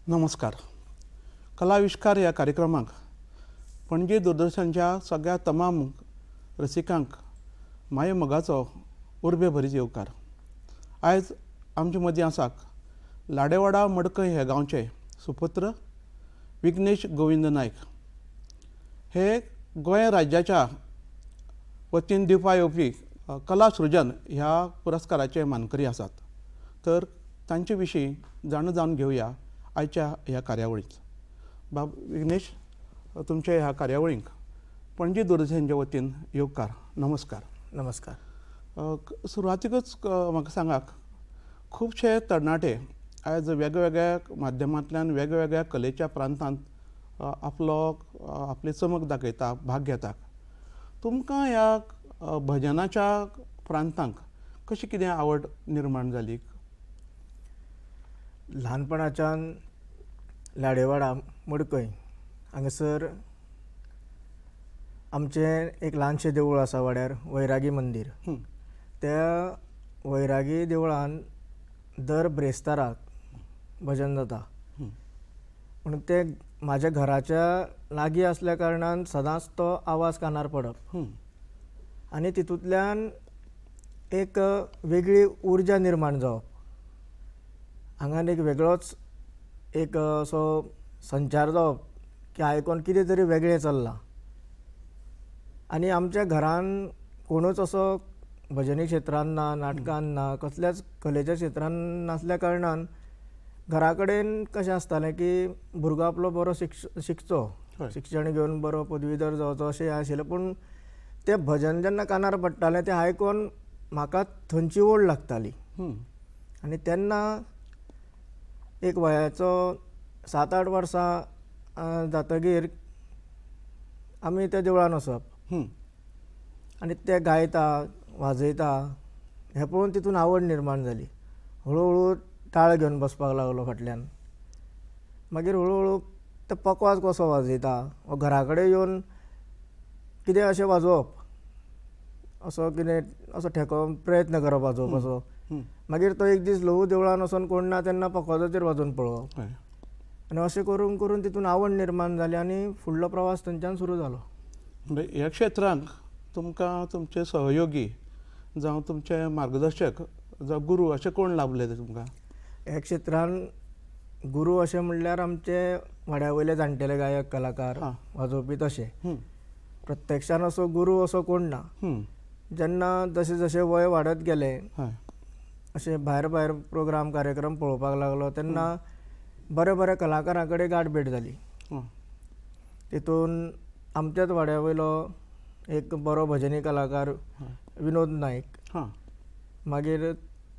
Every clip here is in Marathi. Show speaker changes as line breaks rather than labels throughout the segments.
नमस्कार. कलाविष्कार ह्या कार्यक्रमाक पणजी दूरदर्शनच्या सगळ्या तमाम रसिकांक माये मोगाचो उर्बे भरीत येवकार. आयज आमचे मदीं आसाक लाडेवाडा मडकय हे गांवचे सुपुत्र विघ्नेश गोविंद नायक. हे गोंय राज्याच्या वतीन दिवपा येवपी कला सृजन ह्या पुरस्काराचे मानकरी आसात. तर तांचे विशीं जाणून घेवया आयच्या ह्या कार्यावळींत. बाब विघ्नेश, तुमच्या ह्या कार्यावळींक पणजी दूरदर्शनच्या वतीन येवकार. नमस्कार.
नमस्कार.
सुरवातीकच म्हाका सांगात, खुबशे तरणाटे आयज वेगवेगळ्या माध्यमांतल्यान वेगवेगळ्या कलेच्या प्रांतांत आपली चमक दाखयता, भाग घेतात. तुमकां ह्या भजनाच्या प्रांतांक कशी कितें आवड निर्माण जाली?
ल्हानपणाच्यान लाडेवाडा मडकय हांगासर आमचें एक ल्हानशें देवूळ आसा वाड्यार, वैरागी मंदीर. त्या वैरागी देवळान दर ब्रेस्ताराक भजन जाता. म्हणून ते म्हाज्या घराच्या लागीं आसल्या कारणान सदांच तो आवाज कानार पडप आनी तितूंतल्यान एक वेगळी उर्जा निर्माण जावप. हांगान एक वेगळोच एक असो संचार जावप की आयकोन कितें तरी वेगळें चल्लां. आनी आमच्या घरान कोणूच असो भजनी क्षेत्रान ना, नाटकान ना, कसल्याच कलेच्या क्षेत्रान नासल्या कारणान घरा कडेन कशें आसतालें की भुरगो आपलो बरो शिकचो, शिक्षण घेवन बरो पदवीधर जावचो अशें आशिल्लें. पूण तें भजन जेन्ना कानार पडटालें तें आयकोन म्हाका थंयची ओड लागताली. आनी तेन्ना एक वयाचो 7-8 वर्सां जातकीर आमी त्या देवळान वचप आनी ते गायता, वाजयता हें पळोवन तितून आवड निर्माण जाली. हळू टाळ घेवन बसपाक लागलो फाटल्यान. मागीर हळू ते पकवाज कसो वाजयता वो घरा कडेन येवन कितें अशें वाजोवप, असो कितें असो प्रयत्न करप वाजोवपाचो. मागीर तो एक दीस ल्हवू देवळान वचोन कोण ना तेन्ना पकवाजाचेर वाजोवन पळोवप. आनी अशें करून करून तितून आवड निर्माण जाली आनी फुडलो प्रवास थंयच्यान सुरू जालो.
म्हणजे ह्या क्षेत्रांत तुमकां तुमचे सहयोगी जावं तुमचे मार्गदर्शक जावं गुरू अशें कोण लाभले तुमकां?
ह्या क्षेत्रान गुरू अशें म्हणल्यार आमचे वाड्या वयले जाणटेले गायक, कलाकार, वाजोवपी तशें. प्रत्यक्षान असो गुरू असो कोण ना. जेन्ना जशें जशें वय वाडत गेलें अशें भायर भायर प्रोग्राम कार्यक्रम पळोवपाक लागलो तेन्ना बऱ्या बऱ्या कलाकारां कडेन गाठ भेट जाली. तितून आमच्याच वाड्या वयलो एक बरो भजनी कलाकार विनोद नायक. मागीर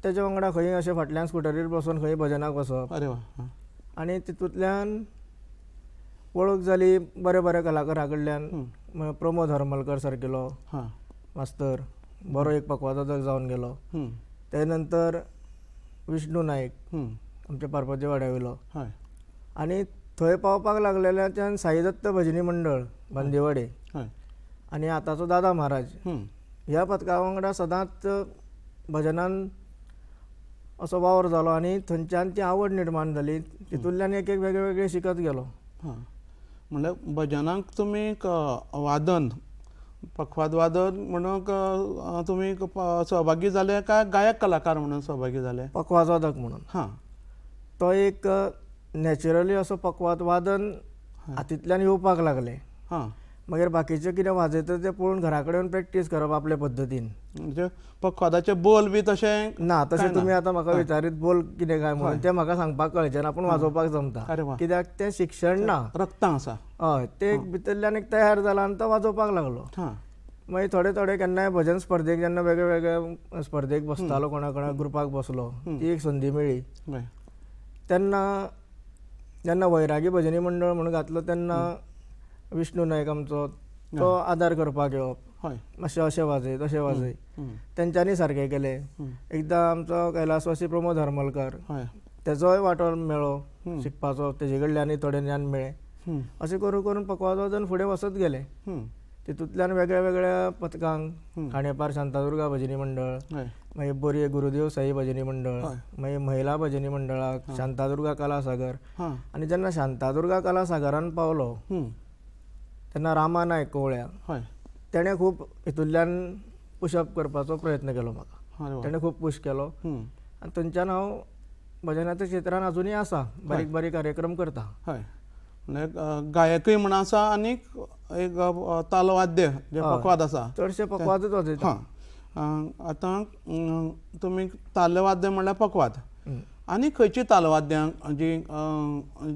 तेज्या वांगडा खंय अशें फाटल्यान स्कुटरीर बसून खंय भजनाक वचप. आनी तितूंतल्यान वळख जाली बऱ्या बऱ्या कलाकारां कडल्यान. प्रमोद हरमलकर सारकेलो मास्तर बरो एक पकवाजो जावन गेलो. ते नंतर विष्णू नायक आमच्या पारपती वाड्या वयलो. आनी थंय पावपाक लागलेल्याच्यान साई दत्त भजनी मंडळ बांदेवाडे आनी आतांचो दादा महाराज ह्या पथका वांगडा सदांच भजनान असो वावर जालो आनी थंयच्यान ती आवड निर्माण जाली. तितूंतल्यान एक एक वेगळे वेगळे शिकत गेलो.
म्हणल्यार भजनाक तुमी वादन, पखवाज वादन म्हणून तुमी सहभागी जाले काय गायक कलाकार म्हणून सहभागी जाले?
पखवाज वादक म्हणून. तो एक नॅचरली असो पखवाज वादन हातींतल्यान येवपाक लागलें. मागीर बाकीचें कितें वाजयता तें पळोवन घरा कडेन प्रॅक्टीस करप आपले पद्दतीन.
म्हणजे पखवाजाचे बोल बी तशें
ना. तशें तुमी आतां म्हाका विचारीत बोल कितें काय म्हणून तें म्हाका सांगपाक कळचें ना, पूण वाजोवपाक जमता. कित्याक तें शिक्षण ना,
रक्तां आसा.
हय, तें भितरल्यान एक तयार जाला आनी तो वाजोवपाक लागलो. मागीर थोडे थोडे केन्नाय भजन स्पर्धेक जेन्ना वेगळे वेगळे स्पर्धेक बसतालो, कोणा कोणा ग्रुपाक बसलो, ती एक संदी मेळ्ळी. तेन्ना जेन्ना वैरागी भजनी मंडळ म्हणून घातलो तेन्ना विष्णू नायक आमचो तो आदार करपाक येवप. मातशें अशें वाजय तशें वाजय. तेंच्यांनी सारकें केलें. एकदां आमचो कैलासवासी प्रमोद हरमलकर तेजोय वांटो मेळ्ळो शिकपाचो, तेजे कडल्यानय थोडें ज्ञान मेळ्ळें. अशें करून करून पखवाज वादन फुडें वचत गेलें. तितूंतल्यान वेगळ्या वेगळ्या पथकांक खांडेपार शांतादुर्गा भजनी मंडळ,
हय
मागीर बोरये गुरुदेव साई भजनी मंडळ,
हय.
मागीर महिला भजनी मंडळाक शांतादुर्गा कलासागर.
हां
आनी जेन्ना शांतादुर्गा कलासागरान पावलो तेन्ना रामा नायक कोवळ्या
हय
तेणें खूब हितूंतल्यान पुशअप करपाचो प्रयत्न केलो म्हाका.
अरे वा
तेणें खूब पुश केलो आनी थंयच्यान हांव भजनाच्या क्षेत्रांत अजुनूय आसा, बारीक बारीक कार्यक्रम करता.
हय म्हणजे गायकूय म्हण आसा आनीक एक तालवाद्य जे पकवाद आसा.
चडशे पकवादूच वाजयता.
हां आतां तुमी तालवाद्य म्हणल्यार पकवाद आनी खंयची तालवाद्यां जी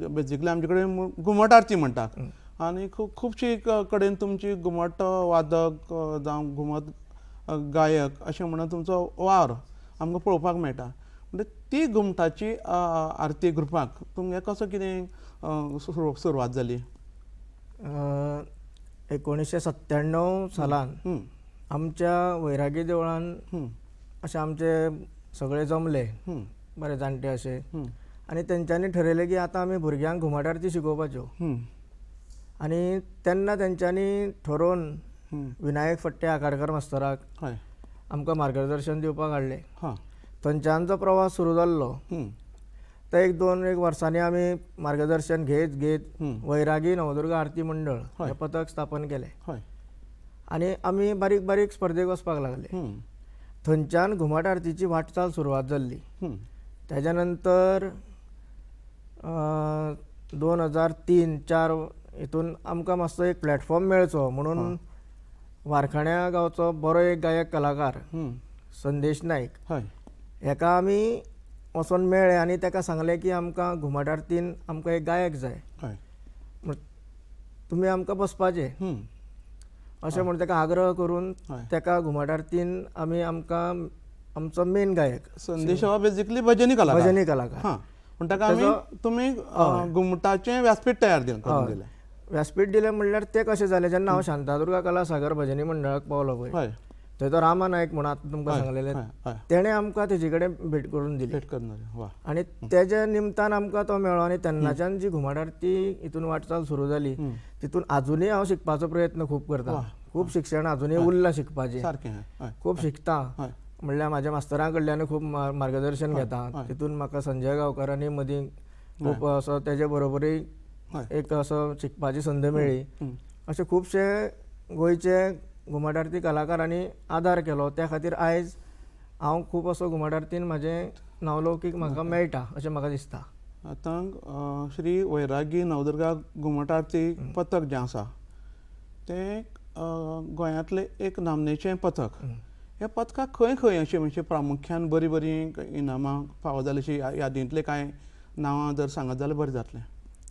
बेजिकली आमचे कडेन घुमट आरती म्हणटात आनी खुबशी कडेन तुमची घुमट वादक जावं घुमट गायक अशें म्हणून तुमचो वावर आमकां पळोवपाक मेळटा. म्हणजे ती घुमटाची आरती ग्रुपाक तुमगे कसो कितें सुरवात जाली?
1997 सालान आमच्या वैरागी देवळान अशे आमचे सगळे जमले, बरे जाणटे अशे, आनी तेंच्यांनी ठरयलें की आतां आमी भुरग्यांक घुमट आरती शिकोवपाच्यो. आनी तेन्ना तेंच्यांनी ठरोवन विनायक फट्टे आकाडकर मास्तराक
हय
आमकां मार्गदर्शन दिवपाक हाडलें.
हां
थंयच्यान प्रवास सुरू जाल्लो. ते एक वर्सांनी आमी मार्गदर्शन घेत घेत वैरागी नवदुर्गा आरती मंडळ हें पथक स्थापन केलें.
हय
आनी आमी बारीक बारीक स्पर्धेक वचपाक लागले. थंयच्यान घुमट आरतीची वाटचाल सुरवात जाल्ली. तेज्या नंतर 2003-04 हितून आमकां मातसो एक प्लॅटफॉर्म मेळचो म्हणून वारखाण्या गांवचो बरो एक गायक कलाकार संदेश नायक
हय
हेका आमी वचोन मेळ्ळे आनी ताका सांगलें की आमकां घुमट आरतीन आमकां एक गायक जाय,
हय
तुमी आमकां बसपाचें अशें म्हणून ताका आग्रह करून ताका घुमट आरतीन आमी आमकां आमचो मेन गायक
संदेश हो बेजिकली भजनी कलाकार.
भजनी कलाकार.
हां पूण ताका आमी तुमी घुमटाचें व्यासपीठ तयार करून दिलें.
व्यासपीठ दिलें म्हणल्यार तें कशें जालें जेन्ना हांव शांतादुर्गा कलासागर भजनी मंडळाक पावलो पळय थंय तो रामा नायक म्हणून आतां तुमकां सांगलेलें तेणें आमकां तेजे कडेन भेट करून दिली आनी तेज्या निमतान आमकां तो मेळ्ळो. आनी तेन्नाच्यान जी घुमट आरती हितून वाटचाल सुरू जाली तितून आजुनूय हांव शिकपाचो प्रयत्न खूब करता. खूब शिक्षण आजुनूय उरलां शिकपाचें, खूब शिकता. म्हणल्यार म्हाज्या मास्तरां कडल्यान खूब मार्गदर्शन घेता. तितून म्हाका संजय गांवकारांनी मदीं खूब असो तेजे बरोबरी एक असो शिकपाची संद मेळ्ळी. अशे खुबशे गोंयचे घुमट आरती कलाकारांनी आदार केलो. त्या खातीर आयज हांव खूब असो घुमट आरतीन म्हाजें नावलौकीक म्हाका मेळटा अशें म्हाका दिसता.
आतां श्री वैरागी नवदुर्गा घुमट आरती पथक जें आसा तें गोंयांतलें एक नामनेचें पथक. ह्या पथकाक खंय खंय अशें म्हणजे प्रामुख्यान बरीं बरीं इनामां फावो जालीं अशीं यादींतलें कांय नांवां जर सांगत जाल्यार बरें जातलें.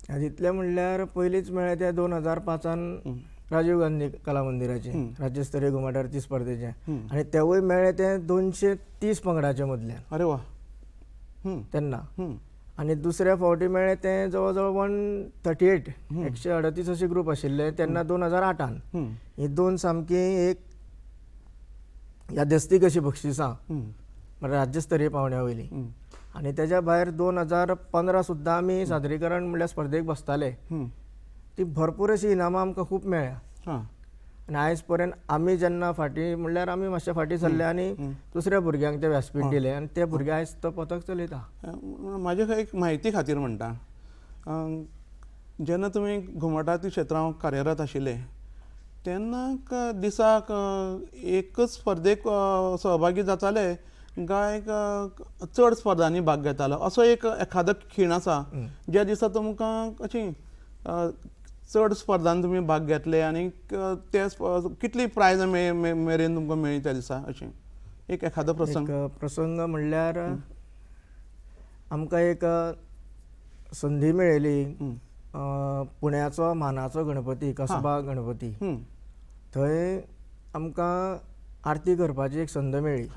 यादींतलें म्हणल्यार पयलींच मेळ्ळें तें 2005 राजीव गांधी कला मंदिराचें राज्यस्तरीय घुमट आरती स्पर्धेचें आनी तेवूय मेळ्ळें तें 230 पंगडाचे मदल्यान.
अरे वा
तेन्ना. आनी दुसऱ्या फावटी मेळ्ळें तें जवळ जवळ 138 138 अशे ग्रूप आशिल्ले तेन्ना 2008 ही दोन सामकी एक यादस्तीक अशी बक्षिसां म्हळ्यार राज्यस्तरीय पावंड्या वयली. आनी तेज्या भायर 2015 सुद्दां आमी सादरीकरण म्हणल्यार स्पर्धेक बसताले. ती भरपूर अशी इनामां आमकां खूब मेळ्ळ्या. आनी आयज पर्यंत आमी जेन्ना फाटीं म्हणल्यार आमी मातशे फाटीं सरले आनी दुसऱ्या भुरग्यांक तें व्यासपीठ दिलें आनी ते भुरगे आयज तो पथक चलयता.
म्हाजे एक म्हायती खातीर म्हणटा जेन्ना तुमी घुमट आरती क्षेत्रांत कार्यरत आशिल्ले तेन्ना दिसाक एकच स्पर्धेक सहभागी जाताले काय चड स्पर्धांनी भाग घेतालो असो एक एखादो खीण आसा ज्या दिसा तुमकां अशी चड स्पर्धांत तुमी भाग घेतले आनी ते कितली प्रायजां मेरेन तुमकां मेळ्ळी त्या दिसा अशें एक एखादो
प्रसंग म्हणल्यार आमकां एक संदी मेळिल्ली पुण्याचो मानाचो गणपती कसबा गणपती थंय आमकां आरती करपाची एक संद मेळ्ळी.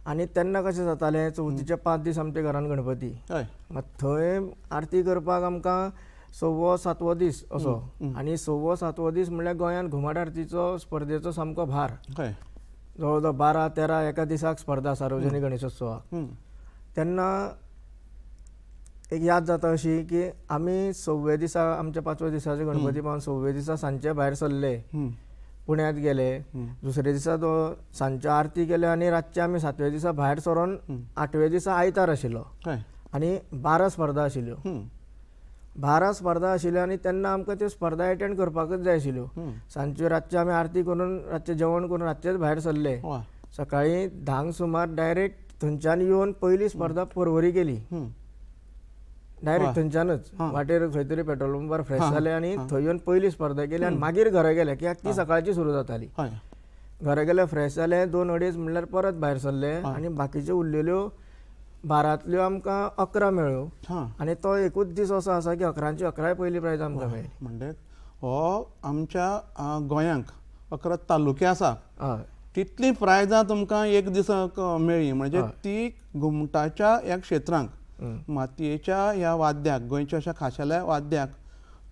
आनी तेन्ना कशें जातालें चवथीचे 5 दीस आमच्या घरान गणपती थंय आरती करपाक आमकां 6वो-7वो दीस असो आनी 6वो-7वो दीस म्हणल्यार गोंयांत घुमट आरतीचो स्पर्धेचो सामको भार. जवळ जवळ 12-13 एका दिसाक स्पर्धा सार्वजनीक गणेशोत्सवाक. तेन्ना एक याद जाता अशी की आमी 6व्या दिसा आमच्या 5व्या दिसाचे गणपती पावन 6व्या दिसा सांजचे भायर सरले, पुण्यात गेले. दुसऱ्या दिसा तो सांजच्यो आरती केल्यो आनी रातचे आमी 7व्या दिसा भायर सरोन 8व्या दिसा आयतार आशिल्लो
हय
आनी 12 स्पर्धा आशिल्ल्यो. 12 स्पर्धा आशिल्ल्यो आनी तेन्ना आमकां त्यो स्पर्धा एटेंड करपाकच जाय आशिल्ल्यो. सांजच्यो रातचे आमी आरती करून रातचे जेवण करून रातचेच भायर सरले.
वा
सकाळी 10 सुमार डायरेक्ट थंयच्यान येवन पयली स्पर्धा पर्वरी केली. डायरेक्ट थंयच्यानच वाटेर खंय तरी पेट्रोल पंपार फ्रेश जाले आनी थंय येवन पयली स्पर्धा केली आनी मागीर घरा गेले, कित्याक ती सकाळची सुरू जाताली.
हय
घरा गेले फ्रेश जाले 2-2:30 म्हणल्यार परत भायर सरले आनी बाकीच्यो उरलेल्यो 12तल्यो आमकां 11 मेळ्ळ्यो. आनी तो एकूच दीस असो आसा की 11ची 11 पयली प्रायज आमकां मेळ्ळी.
म्हणजे हो आमच्या गोंयांक 11 तालुके आसा
हय
तितली प्रायजां तुमकां एक दिसाक मेळ्ळी. म्हणजे ती घुमटाच्या ह्या क्षेत्रांक मातयेच्या ह्या वाद्याक गोंयच्या अशा खाशेल्या वाद्याक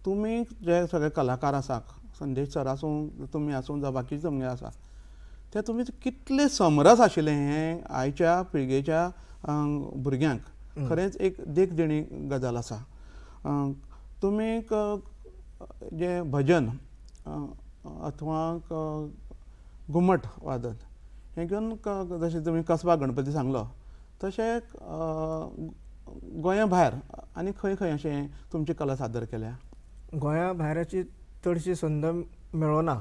तुमी जे सगळे कलाकार आसा, संदेश सर आसूं तुमी आसूं जावं बाकीचे तुमगे आसा, ते तुमी कितले समरस आशिल्ले हें आयच्या पिळगेच्या भुरग्यांक खरेंच एक देखदिणी गजाल आसा. तुमी जे भजन अथवा घुमट वादन हें घेवन जशें तुमी कसबा गणपती सांगलो तशें गोंया भायर आनी खंय खंय अशें तुमची कला सादर केल्या?
गोंया भायराची चडशी संद मेळना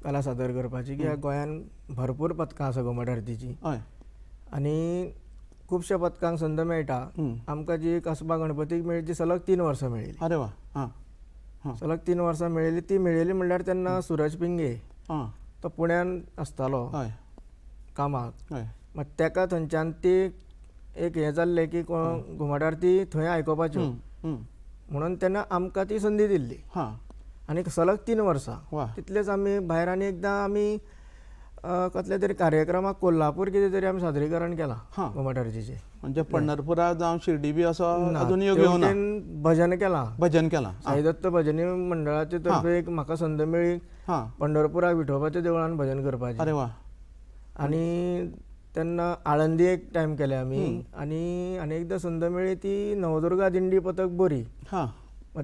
कला सादर करपाची, कित्याक गोंयान भरपूर पथकां आसा घुमट आरतीची.
हय
आनी खुबश्या पथकांक संद मेळटा. आमकां जी कसबा गणपतीक मेळ्ळी ती सलग 3 वर्सां मेळ्ळी.
अरे वा
सलग 3 वर्सां मेळिल्ली. ती मेळिल्ली म्हणल्यार तेन्ना सुरज पिंगे तो पुण्यान आसतालो
हय
कामाक.
हय
मात तेका थंयच्यान ती एक हें जाल्लें की घुमट आरती थंय आयकोपाच्यो म्हणून तेन्ना आमकां ती संदी दिल्ली. आनी सलग 3 वर्सां तितलेच आमी भायर आनी एकदां आमी कसल्या तरी कार्यक्रमाक कोल्हापूर कितें तरी आमी सादरीकरण केलां घुमट आरतीचें.
म्हणजे पंढरपुरा जावं शिर्डी बी असो अजून योग येवना?
भजन केलां.
भजन केलां.
साईदत्त भजनी मंडळाचे तर्फे एक म्हाका संद मेळ्ळी पंढरपुराक विठोबाच्या देवळान भजन करपाचें.
अरे वा.
आनी तेन्ना आळंदी एक टायम केले आमी. आनी एकदां संद मेळ्ळी ती नवदुर्गा दिंडी पथक बोरी.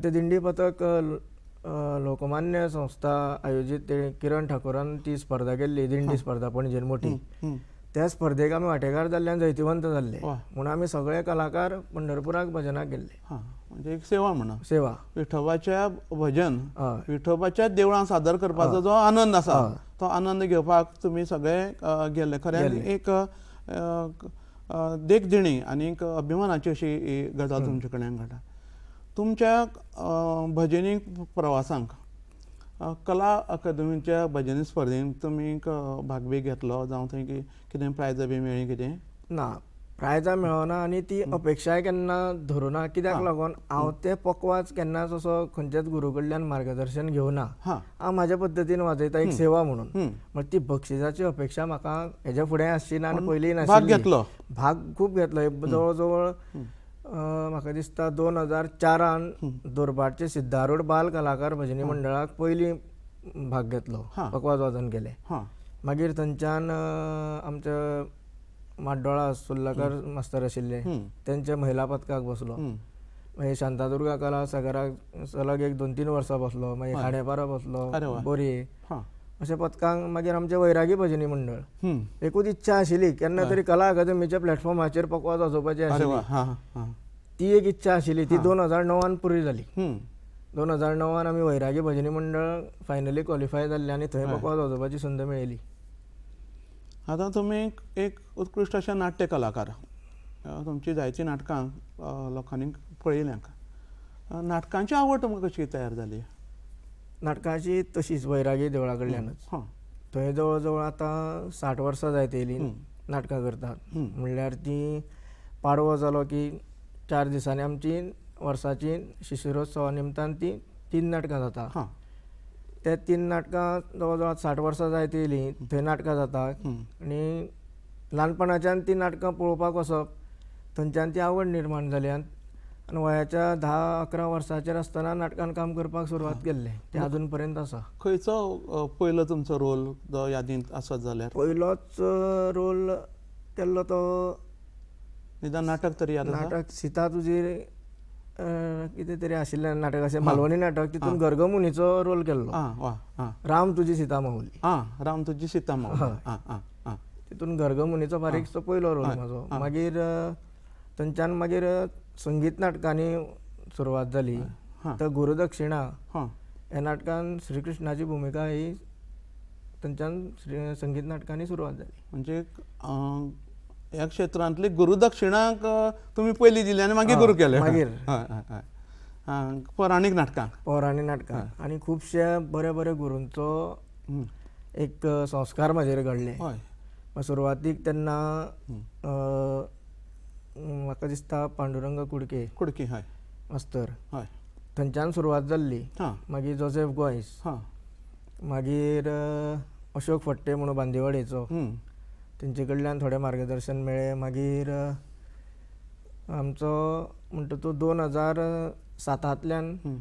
ते दिंडी पथक लोकमान्य संस्था आयोजीत ते किरण ठाकुरान ती स्पर्धा केल्ली, दिंडी स्पर्धा पणजेन मोठी. त्या स्पर्धेक आमी वांटेकार जाल्ले आनी जैतिवंत जाल्ले म्हणून आमी सगळे कलाकार पंढरपुराक भजनाक गेल्ले.
म्हणजे एक सेवा म्हणा,
सेवा
विठोबाच्या भजन विठोबाच्या देवळान सादर करपाचो जो आनंद आसा तो आनंद घेवपाक तुमी सगळे गेल्ले. खऱ्यान एक देखदिणी आनी एक अभिमानाची अशी गजाल तुमचे कडेन घडटा. तुमच्या भजनी प्रवासांक कला अकादमीच्या भजनी स्पर्धेंत तुमी भाग बी घेतलो जावं थंय कितें प्रायजां बी मेळ्ळी कितें?
ना, प्रायजां मेळना आनी ती अपेक्षाय केन्ना धरुना. कित्याक लागून हांव ते पक्वाज केन्नाच असो खंयच्याच गुरू कडल्यान मार्गदर्शन घेवना. हांव म्हाज्या पद्दतीन वाजयता एक सेवा म्हणून. म्हणजे ती बक्षिसाची अपेक्षा म्हाका हेज्या फुडें आसची ना आनी पयलीं नाशिल्ली. भाग खूब घेतलो. जवळ जवळ म्हाका दिसता 2004 दुर्भाटचे सिद्धारूढ बाल कलाकार भजनी मंडळाक पयलीं भाग घेतलो, पकवाज वादन केलें. मागीर थंयच्यान आमचे माड्डोळा सुर्लकर मास्तर आशिल्ले तेंच्या महिला पथकाक बसलो. मागीर शांतादुर्गा कला सागराक सलग एक 2-3 वर्सां बसलो. मागीर खांडेपारा बसलो, बोरये अशा पथकांक. मागीर आमचें वैरागी भजनी मंडळ. एकूच इच्छा आशिल्ली केन्ना तरी कला अकादमीच्या प्लॅटफॉर्माचेर पकवाज वाजोवपाची आशिल्ली. ती एक इच्छा आशिल्ली. ती 2009 पुरी जाली. 2009 आमी वैरागी भजनी मंडळ फायनली क्वॉलिफाय जाल्ले आनी थंय पकवाज वाजोवपाची संद मेळिल्ली.
आतां तुमी एक उत्कृश्ट अशे नाट्य कलाकार. तुमची जायतीं नाटकां लोकांनी पळयल्यांक. नाटकांची आवड तुमकां कशी तयार जाली?
नाटकाची तशीच वैरागी देवळा कडल्यानच. थंय जवळ जवळ आतां 60 वर्सां जायत येयली नाटकां करतात. म्हणल्यार ती पाडवो जालो की 4 दिसांनी आमची वर्साची शिशिरोत्सवा निमतान ती 3 नाटकां जाता. ते 3 नाटकां जवळ जवळ 60 वर्सां जायत येयली थंय नाटकां जाता. आनी ल्हानपणाच्यान ती नाटकां पळोवपाक वचप थंयच्यान ती आवड निर्माण जाली. आनी वयाच्या 10-11 वर्साचेर आसतना नाटकान काम करपाक सुरवात केल्लें. तें अजून पर्यंत आसा.
खंयचो पयलो तुमचो रोल जो यादींत आसत जाल्यार?
पयलोच रोल केल्लो तो
निदान नाटक तरी याद आसा?
नाटक सीता तुजी कितें तरी आशिल्लें नाटक अशें मालवणी नाटक, तितून गर्गमुनीचो रोल केल्लो.
आं वा आं
राम तुजी सीता माऊली,
आं राम तुजी सीता माऊली. आं आं आं
तितून गर्गमुनीचो बारीकसो पयलो रोल म्हाजो. मागीर थंयच्यान मागीर संगीत नाटकांनी सुरवात जाली. तर गुरुदक्षिणा
हां
ह्या नाटकान श्री कृष्णाची भुमिका ही थंयच्यान संगीत नाटकांनी सुरवात जाली.
म्हणजे ह्या क्षेत्रांतली गुरुदक्षिणाक तुमी पयलीं दिली आनी मागीर गुरू केले.
मागीर.
हय हय हय. पौराणीक नाटकां.
पौराणीक नाटकां आनी खुबशे बरे बरे गुरूंचो एक संस्कार म्हाजेर घडले.
हय
सुरवातीक तेन्ना म्हाका दिसता पांडुरंग कुडके
कुडकी. हय
मास्तर,
हय
थंयच्यान सुरवात जाल्ली.
हां
मागीर जोसेफ गोयस,
हां
मागीर अशोक फडटे म्हणून बांदिवाडेचो, तेंचे कडल्यान थोडें मार्गदर्शन मेळ्ळें. मागीर आमचो म्हणटा तो 2007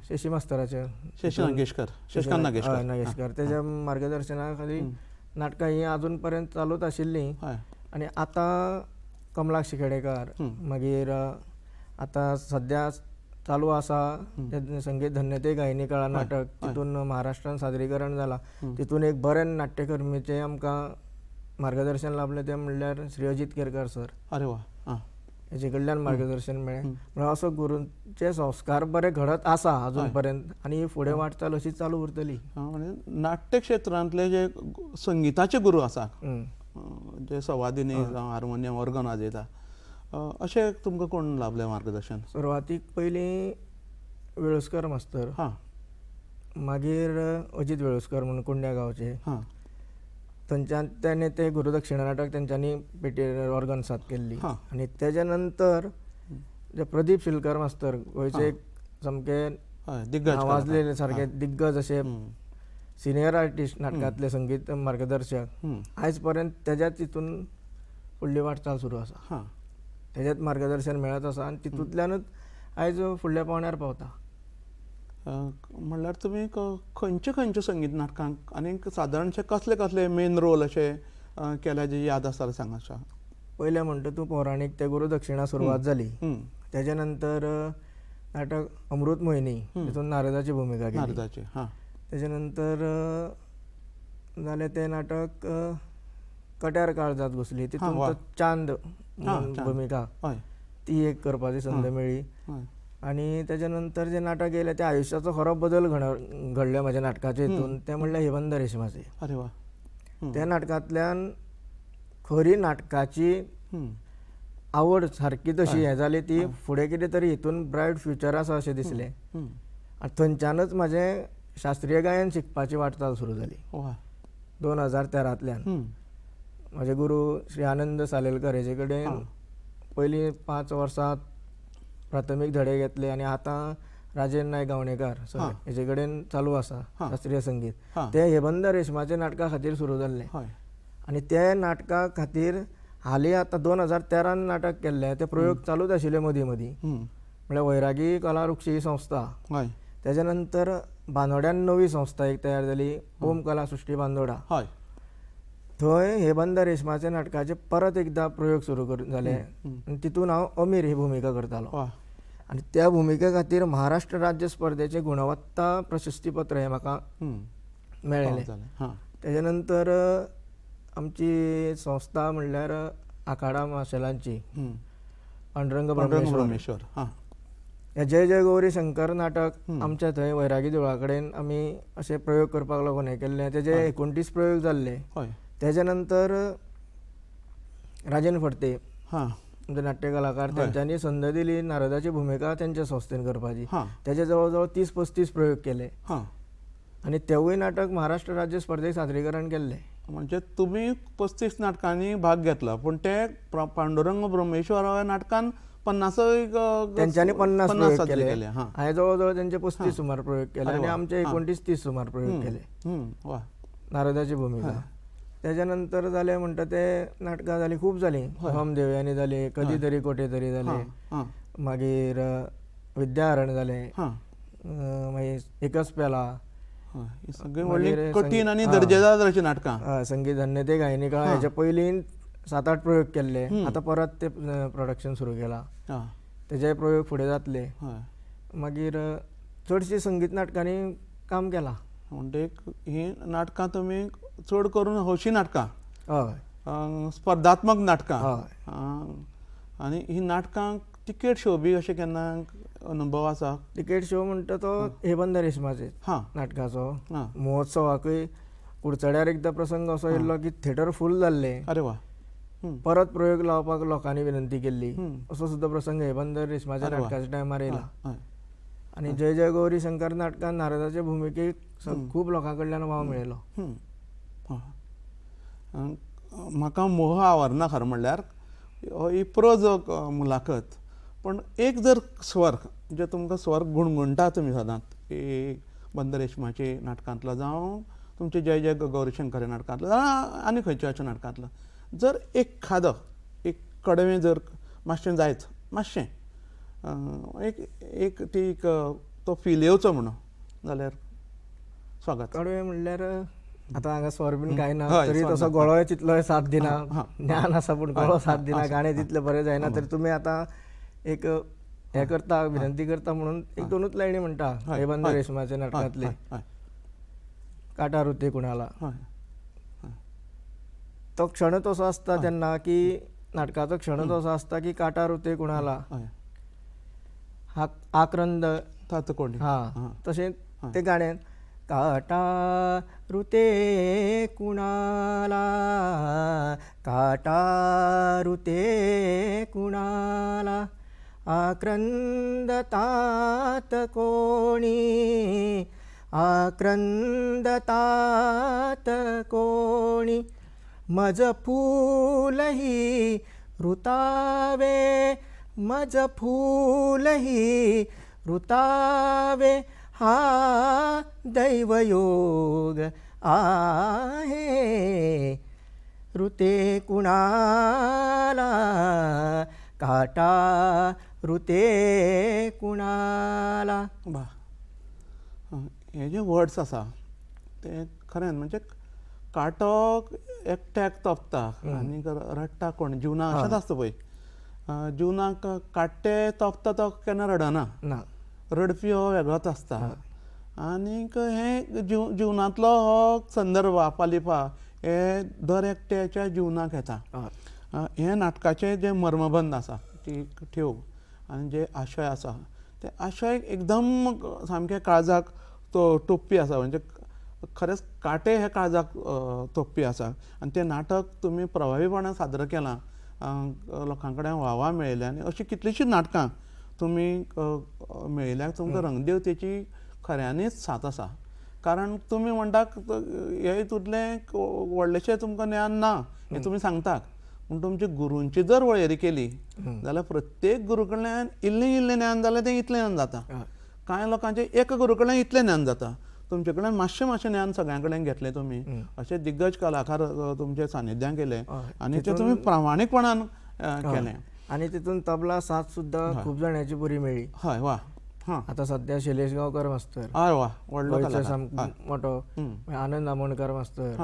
शशी मास्तराचे,
शशी नागेशकर, शशिकांत नागेशकर.
नागेशकर तेज्या मार्गदर्शना खाली नाटकां ही आजून पर्यंत चालूच आशिल्लीं.
हय
आनी आतां कमलाक्ष शिखेडेकार, मागीर आतां सद्या चालू आसा संगीत धन्यते गायनी कळा नाटक, तितून महाराष्ट्रान सादरीकरण जालां. तितून एक बरे नाट्यकर्मीचें आमकां मार्गदर्शन लाभलें तें म्हणल्यार श्री अजित केरकार सर.
अरे वा. आं
हेजे कडल्यान मार्गदर्शन मेळ्ळें. म्हणल्यार असो गुरूंचे संस्कार बरे घडत आसा अजून पर्यंत, आनी फुडें वाटचाल अशीच चालू उरतली.
म्हणजे नाट्य क्षेत्रांतले जे संगीताचे गुरू आसा, जे संवादिनी जावं हार्मोनियम ऑर्गन वाजयता, अशें तुमकां कोण लाभलें मार्गदर्शन?
सुरवातीक पयलीं वेळुस्कर मास्तर,
हां
मागीर अजित वेळुस्कर म्हणून कुंड्या गांवचे.
हां
थंयच्यान तेणे ते गुरुदक्षिणा नाटक तेंच्यांनी पेटी ऑर्गन्सांत केल्ली.
हां.
आनी तेज्या नंतर जे प्रदीप शिलकर मास्तर, गोंयचे एक सामके
हय दिग्गज
नावाजलेले सारके दिग्गज अशे सिनियर आर्टिस्ट नाटकांतले संगीत मार्गदर्शक, आयज पर्यंत तेज्याच हितून फुडली वाटचाल सुरू आसा.
हां
तेज्यात मार्गदर्शन मेळत आसा आनी तितूंतल्यानूच आयज फुडल्या पावंड्यार पावता.
म्हणल्यार तुमी खंयचे खंयचे संगीत नाटकांक आनी सादारणशे कसले कसले मेन रोल अशे केल्या जे याद आसा जाल्यार सांगात.
पयलें म्हणटा तूं पौराणीक ते गुरुदक्षिणा सुरवात जाली. तेज्या नंतर नाटक अमृत मोहिनी, तितून नारदाची भुमिका केली.
नारदाची. हां
तेज्या नंतर जालें तें नाटक कट्यार काळजात घुसली, तितून तो चांद भुमिका,
हय
ती एक करपाची संद मेळ्ळी.
हय
आनी तेज्या नंतर जें नाटक येयलें तें आयुश्याचो खरो बदल घडले म्हाज्या नाटकाचे हितून, तें म्हणल्यार हेबंद रेशमाचें.
अरे वा.
त्या नाटकांतल्यान खरी नाटकाची आवड सारकी तशी हें जाली, ती फुडें कितें तरी हितून ब्रायट फ्युचर आसा अशें दिसलें. आनी थंयच्यानच म्हाजें शास्त्रीय गायन शिकपाची वाटचाल सुरू जाली. 2013 म्हाजे गुरू श्री आनंद सालेलकर हेजे कडेन पयलीं 5 वर्सां प्राथमीक धडे घेतले, आनी आतां राजेंद्र नायक गावणेकार हेजे कडेन चालू आसा शास्त्रीय संगीत. ते हेबंद रेशमाचे नाटका खातीर सुरू जाल्लें. आनी ते नाटका खातीर हालीं आतां 2013 नाटक केल्लें, ते प्रयोग चालूच आशिल्ले मदीं मदीं. म्हळ्यार वैरागी कला वृक्ष ही संस्था, तेज्या नंतर बांदोड्यान नवी संस्था एक तयार जाली, ओम कला सृश्टी बांदोडा. थंय हेबंद रेशमाचे नाटकाचे परत एकदां प्रयोग सुरू जाले. आनी तितून हांव अमीर ही भुमिका करतालो. आनी त्या भुमिके खातीर महाराष्ट्र राज्य स्पर्धेचे गुणवत्ता प्रशस्तीपत्र हें म्हाका मेळ्ळेलें. तेज्या नंतर आमची संस्था म्हणल्यार आखाडा माशेलांची पांडुरंग ब्रह्मेश्वर, हे जय जय गौरी शंकर नाटक आमच्या थंय वैरागी देवळा कडेन आमी अशे प्रयोग करपाक लागून हें केल्लें. तेजे 29 प्रयोग जाल्ले. तेज्या नंतर राजेंद्र फडते म्हणजे नाट्य कलाकार, तेंच्यांनी संद दिली नारदाची भुमिका तेंच्या संस्थेन करपाची. तेजे जवळ जवळ 30-35 प्रयोग केले. आनी तेवूय नाटक महाराष्ट्र राज्य स्पर्धेक सादरीकरण केल्लें.
म्हणजे तुमी 35 नाटकांनी भाग घेतला, पूण ते पांडुरंग ब्रह्मेश्वर ह्या नाटकान 50
तेंच्यांनी 50 प्रयोग केले. हांवें जवळ जवळ तेंचे 35 सुमार प्रयोग केले, आनी आमचे 29-30 सुमार प्रयोग केले नारदाची भुमिका. तेज्या नंतर जालें म्हणटा ते नाटकां जालीं, खूब जालीं. हम देवयानी जालें, कधी तरी कोठे तरी जालें, मागीर विद्याहरण जालें, मागीर एकच पेला,
कठीण आनी दर्जेदार अशीं नाटकां.
संगीत धन्यते गायनी कळा हेचे पयलीं 7-8 प्रयोग केल्ले. आतां परत ते प्रोडक्शन सुरू केलां. तेजे प्रयोग फुडें जातले. मागीर चडशीं संगीत नाटकांनी काम केलां.
म्हणजे ही नाटकां तुमी चड करून हौशी नाटकां,
हय
स्पर्धात्मक नाटकां,
हय.
आनी ही नाटकां तिकेट शो बी अशें केन्ना अनुभव आसा?
तिकेट शो म्हणटा तो हे बंद रेशमाचे
हां
नाटकाचो
हां.
महोत्सवाकूय कुडचड्यार एकदां प्रसंग असो येयल्लो की थिएटर फूल जाल्लें.
अरे वा.
परत प्रयोग लावपाक लोकांनी विनंती केल्ली. असो सुद्दां प्रसंग हे बंद रेशमाच्या
अरे वा.
नाटकाच्या टायमार येयला.
हय.
आनी जय जय गौरी शंकर नाटकान नारदाचे भुमिकेक खूब लोकां कडल्यान वाव मेळयलो.
म्हाका मोह आवरना खरें म्हणल्यार ही प्रोज मुलाखत, पण एक जर स्वर जे तुमकां स्वर गुणगुणटा तुमी सदांच की बंद रेशमाची नाटकांतलो जावं तुमचे जय जय गौरी शंकर नाटकांतलो जावं आनी खंयच्या अशा नाटकांतलो, जर एखादो एक कडवें जर मातशें जायत मातशें एक ती तो फील येवचो म्हणून जाल्यार स्वागत.
कडवें म्हणल्यार आतां हांगा स्वर बीन काय ना,
हय,
तरी
स्वर
तसो
ना.
गळोय तितलोय साथ दिना.
हां.
ज्ञान आसा पूण गळो साथ दिना. गाणें तितलें बरें जायना, तरी तुमी आतां एक हें करता, विनंती करता म्हणून एक दोनूच लायनी म्हणटा हे बंद रेशमाच्या नाटकांतली. काटा रुते कुणाला. तो क्षणच असो आसता तेन्ना की नाटकाचो क्षणच असो आसता की काटा रुते कुणाला, आक्रंद
तातकोणी.
हां तशें ते गाण्यान काटा रुते कुणाला, काटा रुते कुणाला, आक्रंदतात कोणी, आक्रंदतात कोणी, मज फूलही ऋतावे, मज फूलही ऋतावे, हा दैवयोग आहे. ऋते कुणाला, काटा ऋते कुणाला.
बा हे जे वर्ड्स आसा ते खरें म्हणजे काटो एकट्याक तोपता आनी रडटा कोण जिवनाक अशेंच आसता पळय. जिवनाक काट्टे तोपता तो केन्ना रडना, रडपी हो वेगळोच आसता. आनीक हे जिवनांतलो हो संदर्भ पालिपा हे दर एकट्याच्या जिवनाक येता. हे नाटकाचे जे मर्मबंद आसा ती ठेव आनी जे आशय आसा ते आशय एकदम सामके काळजाक तोपपी आसा. म्हणजे खरेंच काटे हे काळजाक तोपपी आसा. आनी तें नाटक तुमी प्रभावीपणान सादर केलां, लोकां कडेन वावा मेळयल्या आनी अशीं कितलींशींच नाटकां तुमी मेळयल्यात. तुमकां रंगदेवतेची खऱ्यांनीच साथ आसा. कारण तुमी म्हणटा हे हितूंतलें व्हडलेशें तुमकां ज्ञान ना हें तुमी सांगतात, पूण तुमच्या गुरूंची जर वळेरी केली जाल्यार प्रत्येक गुरू कडल्यान इल्लें इल्लें ज्ञान जाल्यार तें इतलें ज्ञान जाता. कांय लोकांचें एका गुरू कडल्यान इतलें ज्ञान जाता. तुमचे कडल्यान मातशें ज्ञान सगळ्यां कडेन घेतलें तुमी. अशे दिग्गज कलाकार तुमच्या सानिध्यान केले आनी तें तुमी प्रामाणीकपणान केलें.
आनी तितून तबला साथ सुद्दां खूब जाणांची बरी मेळ्ळी.
हय वा.
आतां सद्या शैलेश गांवकर मास्तर,
हय वा व्हडलो
गोंयचो सामको मोठो, आनंद आमोणकर मास्तर,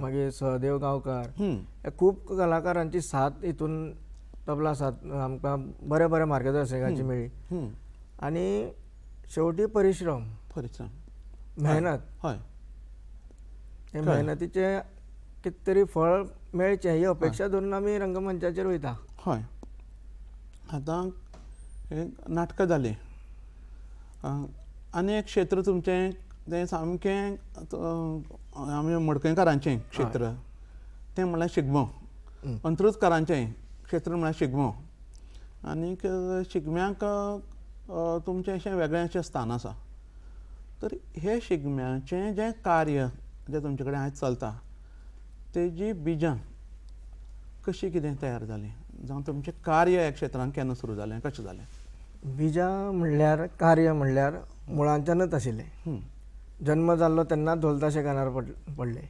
मागीर सहदेव गांवकार, हे खूब कलाकारांची साथ हितून तबला साथ आमकां बरे बरे मार्गदर्शकाची मेळ्ळी. आनी शेवटी परिश्रम, मेहनत,
हय
हे मेहनतीचे कितें तरी फळ मेळचें ही अपेक्षा धरून आमी रंगमंचाचेर वयता.
हय आतां हे नाटकां जालीं आनी एक क्षेत्र तुमचें तें सामकें आमी मडकयकारांचें क्षेत्र तें म्हणल्यार शिगमो. अंत्रुजकारांचें क्षेत्र म्हणल्यार शिगमो. आनीक शिगम्याक तुमचें अशें वेगळें अशें स्थान आसा. तर हे शिगम्याचें जें कार्य जें तुमचे कडेन आयज चलता तेजी बिजां कशी कितें तयार जालीं, जावं तुमचें कार्य ह्या क्षेत्रांत केन्ना सुरू जालें, कशें जालें?
बिजां म्हणल्यार कार्य म्हणल्यार मुळांच्यानच आशिल्लें. जल्म जाल्लो तेन्ना ढोलताशे कानार पडले.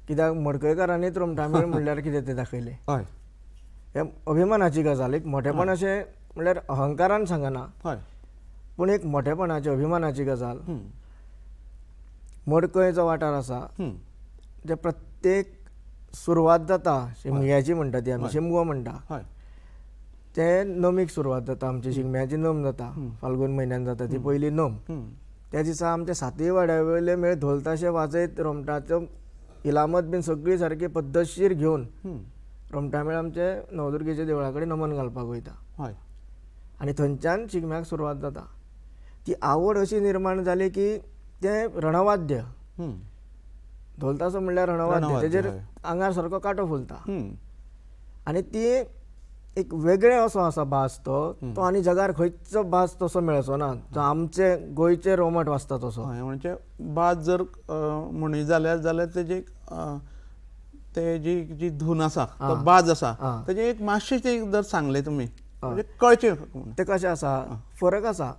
कित्याक मडकयकारांनीच रोमटामेळ म्हणल्यार कितें तें दाखयलें. हें अभिमानाची गजाल. एक मोठेपण अशें म्हणल्यार अहंकारान सांगना, पूण एक मोठेपणाची अभिमानाची गजाल. मडकय जो वाठार आसा जे प्रत्येक सुरवात जाता शिमग्याची म्हणटा ती आमी शिमगो म्हणटा, ते नमीक सुरवात जाता, आमची शिगम्याची नम जाता, फाल्गून म्हयन्यान जाता ती पयली नम. त्या दिसा आमच्या 7 वाड्या वयले मेळ ढोल ताशे वाजयत रोमटाचो इलामत बीन सगळी सारकी पद्दतशीर घेवन रोमटा मेळ आमचे नवदुर्गेच्या देवळा कडेन नमन घालपाक वयता.
हय
आनी थंयच्यान शिगम्याक सुरवात जाता. ती आवड अशी निर्माण जाली की तें रणवाद्य, ढोल तासो म्हणल्यार रणवाद्य, तेजेर आंगार सारको कांटो फुलता. आनी ती एक वेगळे असो आसा बाज तो आनी जगार खंयचो बाज तसो मेळचो ना, जो आमचे गोंयचे रोमट वाजता तसो.
हय म्हणजे बाज जर म्हणली जाल्यार तेजी जी धून आसा, तो बाज आसा, तेजे एक मातशें ते जर सांगले तुमी म्हणजे कळचे.
ते कशें आसा, फरक आसा.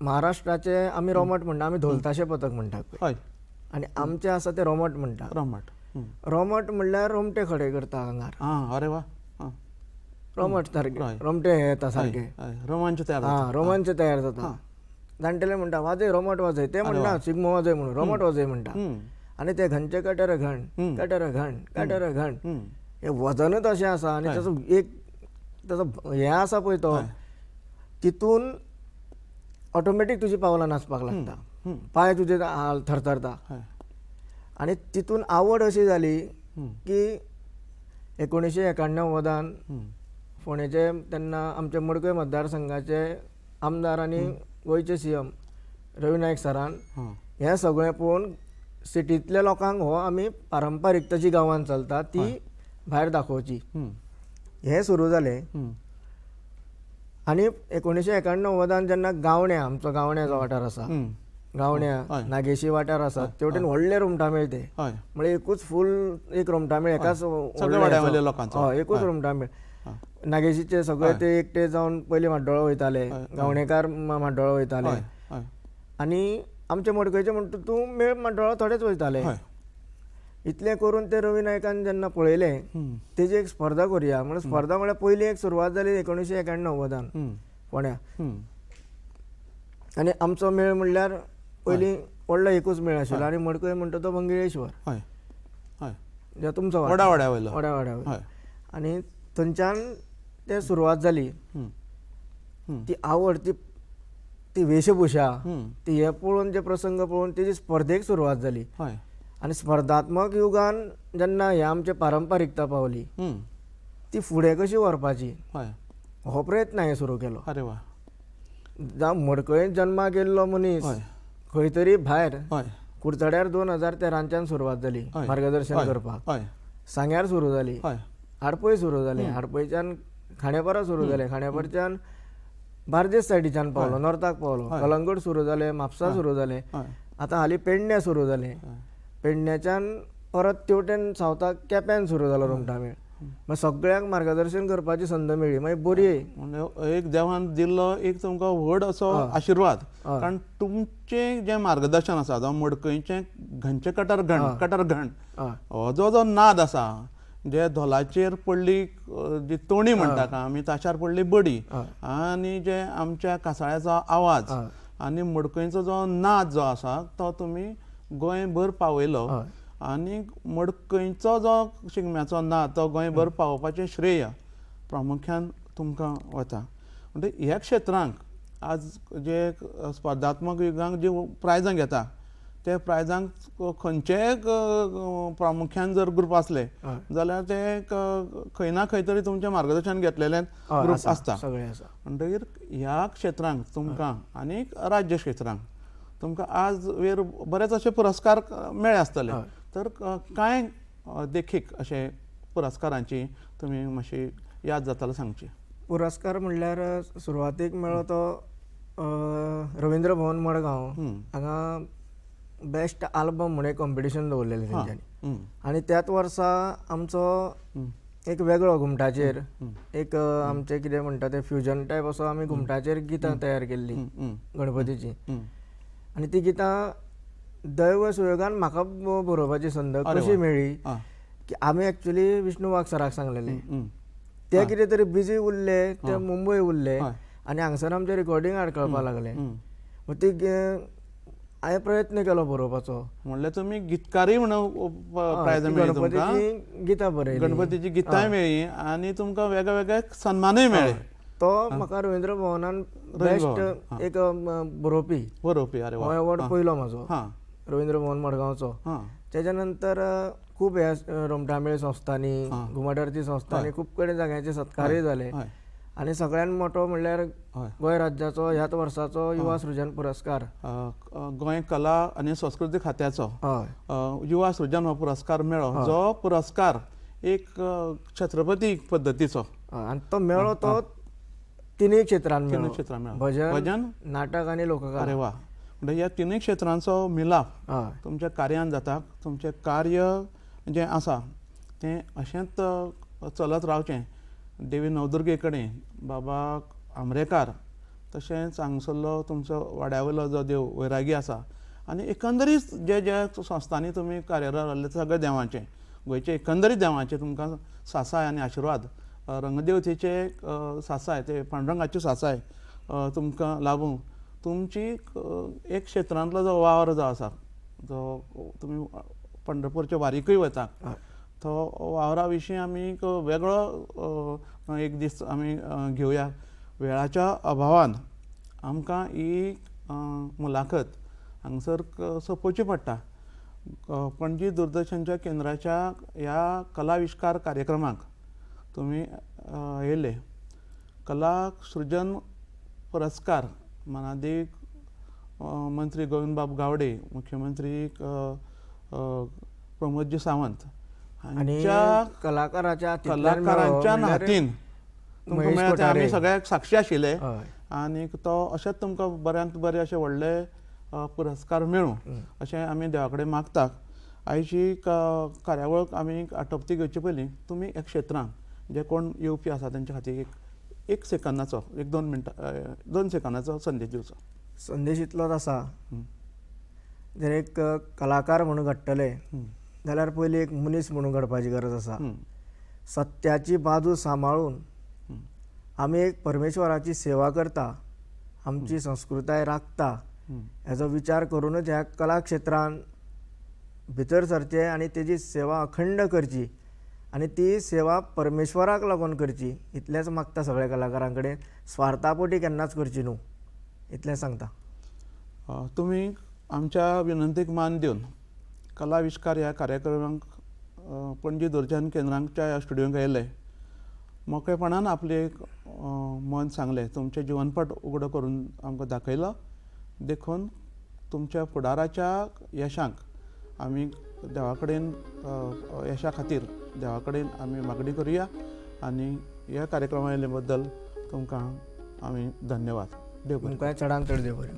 महाराष्ट्राचे आमी रोमट म्हणटा, आमी ढोल ताशे पथक म्हणटा पळय,
हय
आनी आमचे आसा ते रोमट म्हणटा. रोमट म्हणल्यार रोमटे खडे करता आंगार.
अरे वा.
रोमट सारके रोमटे हे येता सारके,
रोमांच तयार
रोमांच तयार जाता. जाणटेले म्हणटा वाजय रोमट वाजय, ते म्हणटा शिगमो वाजय म्हणून, रोमट वाजय म्हणटा. आनी ते घंचे कटर घण कटर घण कटर घण, हे वजनच अशें आसा. आनी ताचो हें आसा पळय तो, तितून ऑटोमॅटीक तुजी पावलां नाचपाक लागता, पांय तुजे थरथरता. आनी तितून आवड अशी जाली की 1991 फोंडेचे तेन्ना आमचे मडकय मतदारसंघाचे आमदार आनी गोंयचे CM रवी नायक सरान हें सगळें पळोवन सिटींतल्या लोकांक हो आमी पारंपारीकता जी गांवांत चलता ती भायर दाखोवची हें सुरू जालें. आनी 1991 जेन्ना गावण्या, आमचो गावण्या जो वाठार आसा, गावण्या नागेशी वाठार आसा, तेवटेन व्हडले रोमटा मेळ ते, म्हणजे एकूच फूल एक रोमटा मेळ एकाच लोकांचो, एकूच रोमटा मेळ. नागेशीचे सगळे ते एकटे जावन पयलीं म्हाड्डोळा वयताले, गावणेकार म्हाड्डोळा वयताले, आनी आमचे मडकयचे म्हणटा तूं मेळ म्हाड्डोळा थोडेच वयताले. इतलें करून ते रवी नायकान जेन्ना पळयलें तेजी एक स्पर्धा करुया म्हणून स्पर्धा म्हळ्यार पयली एक सुरवात जाली 1991 फोंड्या. आनी आमचो मेळ म्हणल्यार पयलीं व्हडलो एकूच मेळ आशिल्लो, आनी मडकय म्हणटा तो मंगळेश्वर, जे तुमचो
वड्या
वाड्या. आनी थंयच्यान ते सुरवात जाली. ती आवड, ती वेशभूषा, ती हे पळोवन, जे प्रसंग पळोवन तेजी स्पर्धेक सुरवात जाली. आनी स्पर्धात्मक युगान जेन्ना हे आमचे पारंपारीकता पावली, ती फुडें कशी व्हरपाची हो प्रयत्न हांवें सुरू केलो.
अरे वा.
जावं मडकयेंत जल्माक येयल्लो मनीस खंय तरी भायर कुडचड्यार 2013 सुरवात जाली मार्गदर्शन करपाक, सांग्यार सुरू जाली, आडपय सुरू जाली, आडपयच्यान खांडेपारा सुरू जालें, खांडेपारच्यान बार्देस सायडीच्यान पावलो, नॉर्थाक पावलो, कलंगूट सुरू जालें, म्हापसा सुरू जालें, आतां हालीं पेडण्या सुरू जालें, पेडण्याच्यान परत तेवटेन सावथाक केप्यान सुरू जालो रोमटा मेळ. मागीर सगळ्यांक मार्गदर्शन करपाची संद मेळ्ळी. मागीर बरी
म्हणजे एक देवान दिल्लो एक तुमकां व्हड असो आशिर्वाद, कारण तुमचें जें मार्गदर्शन आसा, जावं मडकयचें घंचे कटर घण हो जो नाद आसा, जे धोलाचेर पडली जी तोणी म्हणटा आमी, ताच्यार पडली बडी, आनी जे आमच्या कासाळ्याचो आवाज आनी मडकयचो जो नाद जो आसा तो तुमी गोंयभर पावयलो. आनी मडकयचो जो शिगम्याचो नाद तो गोंयभर पावोवपाचें श्रेय प्रामुख्यान तुमकां वता. म्हणजे ह्या क्षेत्रांक आज जे स्पर्धात्मक युगांक जी प्रायजां घेता, ते प्रायजांक खंयचेय प्रामुख्यान जर ग्रूप आसले जाल्यार ते खंय ना खंय तरी तुमचें मार्गदर्शन घेतलेले ग्रूप आसता. म्हणटकीर ह्या क्षेत्रांक तुमकां आनी राज्य क्षेत्रांक तुमकां आज वेर बरेच अशे पुरस्कार मेळ्ळे आसतले, तर कांय देखीक अशे पुरस्कारांची तुमी मातशी याद जाताली सांगची.
पुरस्कार म्हणल्यार सुरवातेक मेळ्ळो तो रवींद्र भवन मडगांव हांगा बेस्ट आल्बम म्हणून एक कॉम्पिटिशन दवरलेलें तेंच्यांनी, आनी त्याच वर्सा आमचो एक वेगळो घुमटाचेर एक आमचें कितें म्हणटा तें फ्युजन टायप असो आमी घुमटाचेर गितां तयार केल्ली गणपतीची. आनी ती गितां दैव सुयोगान म्हाका बरोवपाची संद कशी मेळ्ळी की आमी एक्चुली विष्णू वाघ सराक सांगलेले, ते कितें तरी बिजी उरले, ते मुंबय उरले, आनी हांगसर आमचे रिकॉर्डिंग आडकळपाक लागले. ती हांवें प्रयत्न केलो बरोवपाचो.
म्हणल्यार तुमी गितकारी म्हणून प्रायज मेळ्ळी तुमकां,
गणपतीची गितां बरयलीं.
गणपतीची गितांय मेळ्ळी आनी तुमकां वेगळे वेगळे सन्मानय मेळ्ळे.
तो म्हाका रवींद्र भवनान बेस्ट एक बरोवपी
अरे
हो
वा.
अवॉर्ड पयलो म्हाजो
हां
रवींद्र भवन मडगांवचो.
हां
तेच्या नंतर खूब ह्या रोमटामेळ संस्थांनी, घुमट आरती संस्थांनी खूब कडेन जाग्यांचे सत्कारय जाले.
हय
आनी सगळ्यान मोठो म्हणल्यार
हय
गोंय राज्याचो ह्याच वर्साचो युवा सृजन पुरस्कार.
गोंय कला आनी संस्कृती खात्याचो
हय
युवा सृजन हो पुरस्कार मेळ्ळो, जो पुरस्कार एक छत्रपती पद्दतीचो.
आनी तो मेळ्ळो तो तिनूय क्षेत्रांत
तिनूय
मेळ्ळो.
क्षेत्रांत मेळ्ळो.
भजन,
भजन,
नाटक आनी लोककला.
अरे वा. म्हणजे ह्या तिनूय क्षेत्रांचो मिलाप
हय
तुमच्या कार्यान जाता. तुमचें कार्य जें आसा तें अशेंच चलत रावचें. देवी नवदुर्गे कडेन, बाबा आमरेकार, तशेंच हांगसरलो तुमचो वाड्यावयलो जो देव वैरागी आसा, आनी एकंदरीत जे जे संस्थांनी तुमी कार्यरत रावले सगळे देवांचे, गोंयचे एकंदरीत देवांचे तुमकां सासाय आनी आशिर्वाद, रंगदेवतेचे सासाय, ते पांडुरंगाची सासाय तुमकां लाभूं. तुमची एक क्षेत्रांतलो जो वावर जो आसा, जो तुमी पंढरपूरचे वारीकय वता, तो वावरा विशीं आमी एक वेगळो एक दीस आमी घेवया. वेळाच्या अभावान आमकां ही मुलाखत हांगसर सोंपोवची पडटा. पणजी दूरदर्शनच्या केंद्राच्या ह्या कलाविश्कार कार्यक्रमाक तुमी येयले. कला सृजन पुरस्कार मानादी मंत्री गोविंदबाब गावडे, मुख्यमंत्री प्रमोदजी सावंत हांच्या
कलाकाराच्या
हातीन तुमकां मेळ्ळा. ते आमी सगळ्याक साक्षी आशिल्ले.
हय
आनी तो अशेंच तुमकां बऱ्यांत बरें अशें व्हडले पुरस्कार मेळूं अशें आमी देवा कडेन मागतात. आयची कार्यावळ आमी आटोपती घेवचे पयलीं तुमी एक क्षेत्रांत जे कोण येवपी आसा तेंच्या खातीर एक सेकंदाचो, एक 2 मिनटां 2 सेकंदाचो संदेश दिवचो.
संदेश इतलोच आसा, जर एक कलाकार म्हणून घडटले जाल्यार पयलीं एक मनीस म्हणून घडपाची गरज आसा. सत्याची बाजू सांबाळून आमी एक परमेश्वराची सेवा करता, आमची संस्कृताय राखता, हेजो विचार करूनच ह्या कला क्षेत्रांत भितर सरचें आनी तेजी सेवा अखंड करची आनी ती सेवा परमेश्वराक लागून करची. इतलेंच मागता सगळ्या कलाकारां कडेन. स्वार्थापोटी केन्नाच करची न्हू, इतलें सांगता.
तुमी आमच्या विनंतीक मान दिवन कलाविश्कार ह्या कार्यक्रमाक पणजी दूरदर्शन केंद्राच्या ह्या स्टुडियोंत येयले. मोकळेपणान आपले मन सांगलें. तुमचें जिवनपट उगडो करून आमकां दाखयलो. देखून तुमच्या फुडाराच्या यशाक आमी देवा कडेन यशा खातीर देवा कडेन आमी मागणी करुया. आनी ह्या कार्यक्रमाक येयले बद्दल तुमकां आमी धन्यवाद. देव बरें.
तुमकां चडांत चड देव बरें.